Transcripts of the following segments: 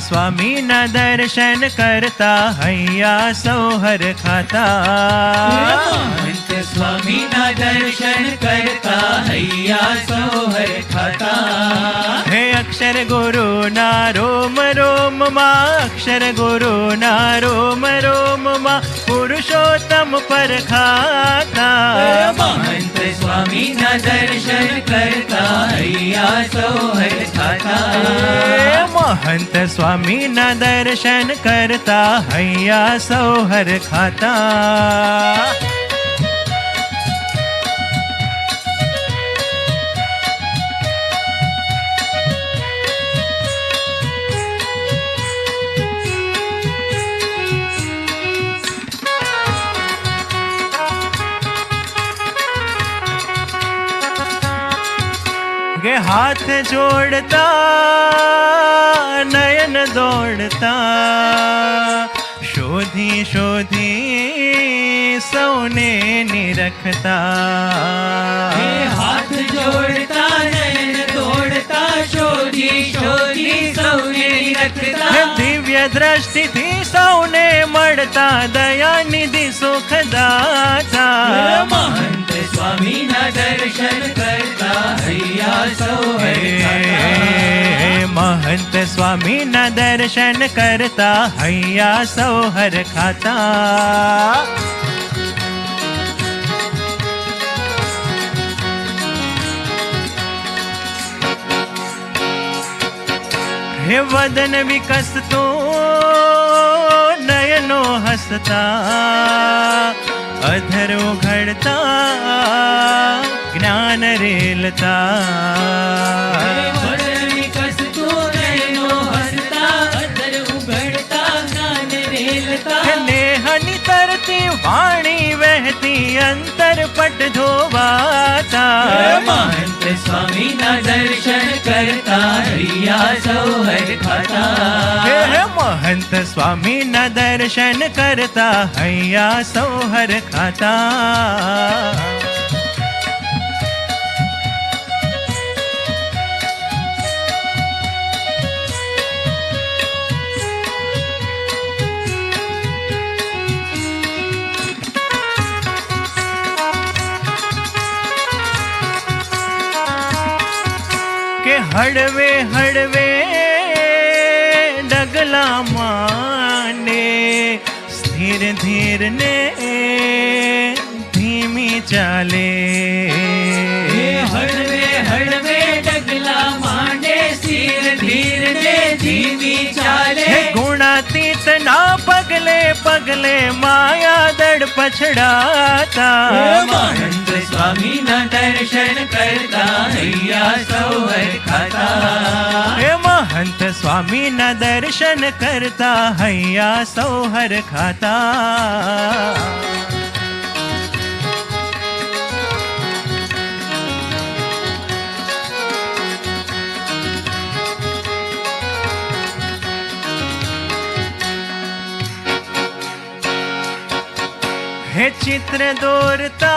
સ્વામીના દર્શન કરતા હૈયા સૌ હરખાતા. મહંત સ્વામીના દર્શન કરતા હૈયા સૌ હરખાતા. હે અક્ષર ગુરુના રોમ રોમમાં, અક્ષર ગુરુના રોમ રોમમાં પુરુષોત્તમ પરખાતા. મહંત સ્વામીના દર્શન કરતા હૈયા સૌ હરખાતા. મહંત સ્વામીના દર્શન કરતા હૈયા સૌ હરખાતા. કે હાથ જોડતા નયન દોડતા, શોધી શોધી સૌને નિરખતા. હાથ જોડતા નયન દોડતા, શોધી શોધી સૌને નિરખતા. દિવ્ય દ્રષ્ટિથી સૌને મળતા, દયાનિધિ સુખદાતા. મહંત સ્વામીના દર્શન કરતા હૈયા સૌ હરખાતા. મહંત સ્વામીના દર્શન કરતા હૈયા સૌ હરખાતા. હે વદન વિકસતું નયનો હસતા, અધર ઉઘડતા જ્ઞાન રેલતા. નેહની તરતી વાણી વહેતી, અંતર પટ ધોવાતા. મહંત સ્વામીના દર્શન કરતા હૈયા સૌ હરખાતા. હે મહંત સ્વામીના દર્શન કરતા હૈયા સૌ હરખાતા. કે હળવે હળવે ડગલા માંડે, સ્થિર ધીર ને ધીમી ચાલે. હળવે હળવે ડગલા માંડે, સ્થિર ધીર ને ધીમી ચાલે. ગુણાતીત ના પગલે પગલે માયા દળ પછડાતા. મહંત સ્વામીના દર્શન કરતા હૈયા સૌ હરખાતા. હે મહંત સ્વામીના દર્શન કરતા હૈયા સૌ હરખાતા. હે ચિત્ર દોરતા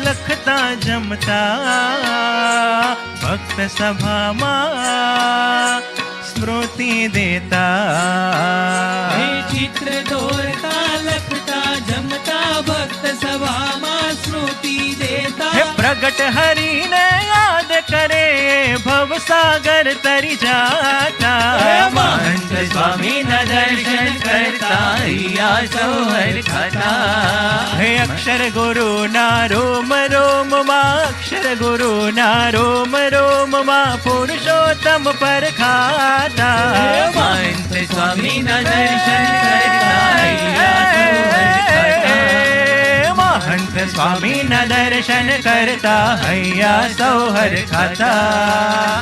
લખતા જમતા, ભક્ત સભામાં સ્મૃતિ દેતા. ચિત્ર દોરતા લખતા જમતા, ભક્ત સભામાં સ્મૃતિ દેતા. હે પ્રગટ હરીને યાદ કરે, ભવસાગર તરી જાતા. મહંત સ્વામીના દર્શન કરતા હૈયા સૌ હરખાતા. હે અક્ષર ગુરુના રોમ રોમમાં, અક્ષર ગુરુના રોમ રોમમાં પુરુષોત્તમ પરખાતા. મહંત સ્વામીના દર્શન કરતા હૈયા સૌ હરખાતા. મહંત સ્વામીના દર્શન કરતા હૈયા સૌ હરખાતા.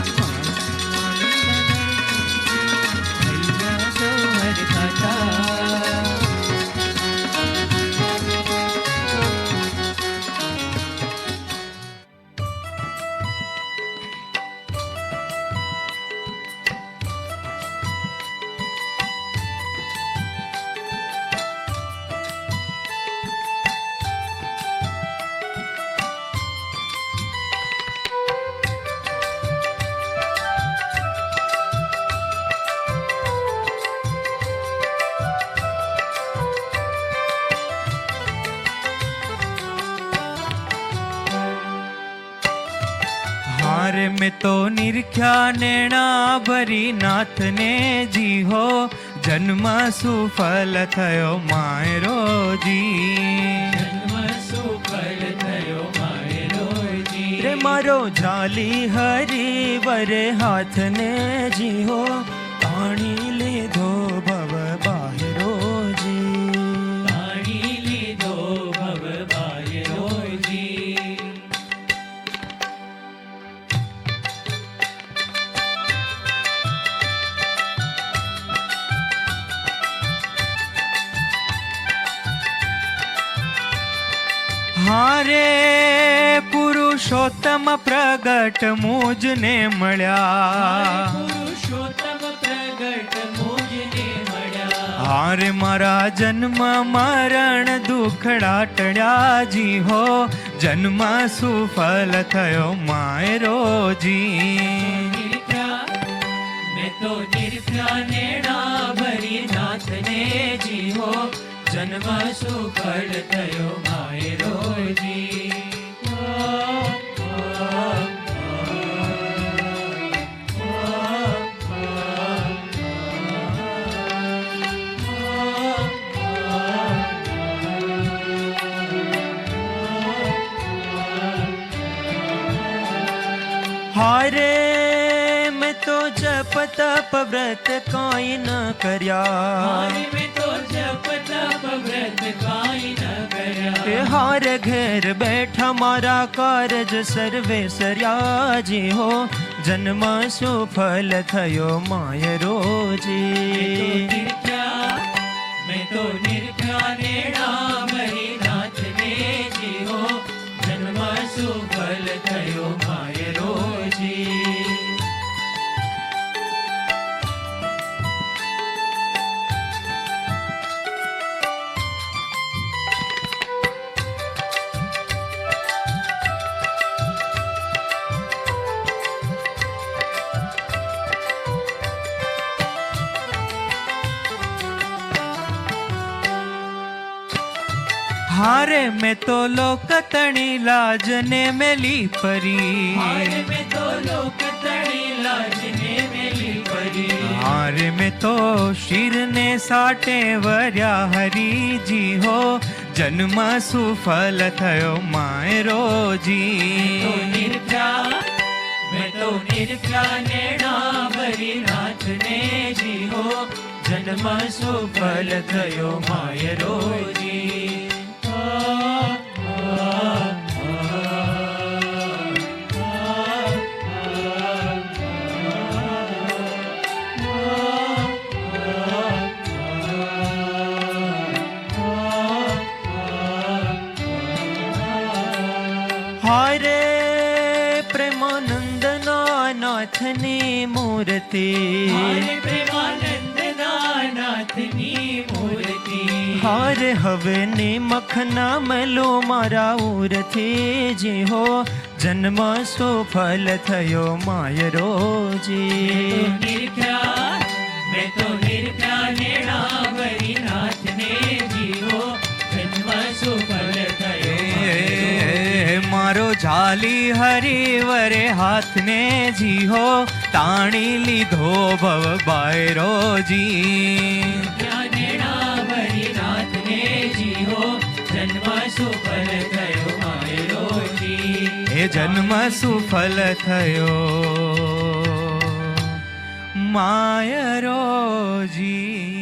હારે મેં તો નિરખ્યા નેણા ભરી નાથને જીહો જન્મ સુફલ થયો માયરો જી જન્મ સુફળ થયો માયરો જી રે મારો જાલી હરી વરે હાથને જીહો પાણી લીધો ભવ બાહેરો જી પાણી લીધો ભવ બાયરો જી હારે પુરુષોત્તમ પ્રગટ મુજને મળ્યા પુરુષોત્તમ પ્રગટ મુજને મળ્યા હારે મારા જન્મ મરણ દુખડા ટળ્યા જી હો જન્મ સુફલ થયો માયરો જી નિરખ્યા મેં તો નિરખ્યા નેણા ભરી નાથને જીવો જન્મ સુફળ થયો માયરો જી હારે મેં તો જપ તપ વ્રત કાંઈ ન કર્યા હારે મેં તો જપ તપ વ્રત કાંઈ ન કર્યા કે હાર ઘેર બેઠા મારા કારજ સર્વે સર્યા જી હો જન્મ સુફલ થયો માયરો જી મેં તો નિરખ્યા નેણા ભરી નાથને જીવો જન્મ સુફળ થયો માયરો જી હારે મેં તો લોકતણી લાજને મેલી પરી હારે મેં તો લોક તણી લાજને મેલી પરી હારે મેં તો શિરને સાટે વર્યા હરીજી હો જન્મ સુફલ થયો માયરો તો જી નિરખ્યા મેં તો નિરખ્યા નેણા ભરી નાથને જીવો જન્મ સુફળ થયો માયરો જી હારે પ્રેમાનંદના નાથની મૂર્તિ હારે પ્રેમાનંદના નાથની મૂર્તિ હારે હવે ને મખના મેલો મારા ઉરથી જી હો જન્મ સુફલ થયો માયરો જી નિરખ્યા મેં તો નિરખ્યા નેણા ભરી નાથને જીવો જન્મ સુફળ થયો મારો ઝાલી હરિવરે હાથને જીહો તાણી લીધો ભવ બાયરો જી નેણા ભરી નાથને જીવો જન્મ સુફળ થયો માયરો જી એ જન્મ સુફલ થયો માયરો જી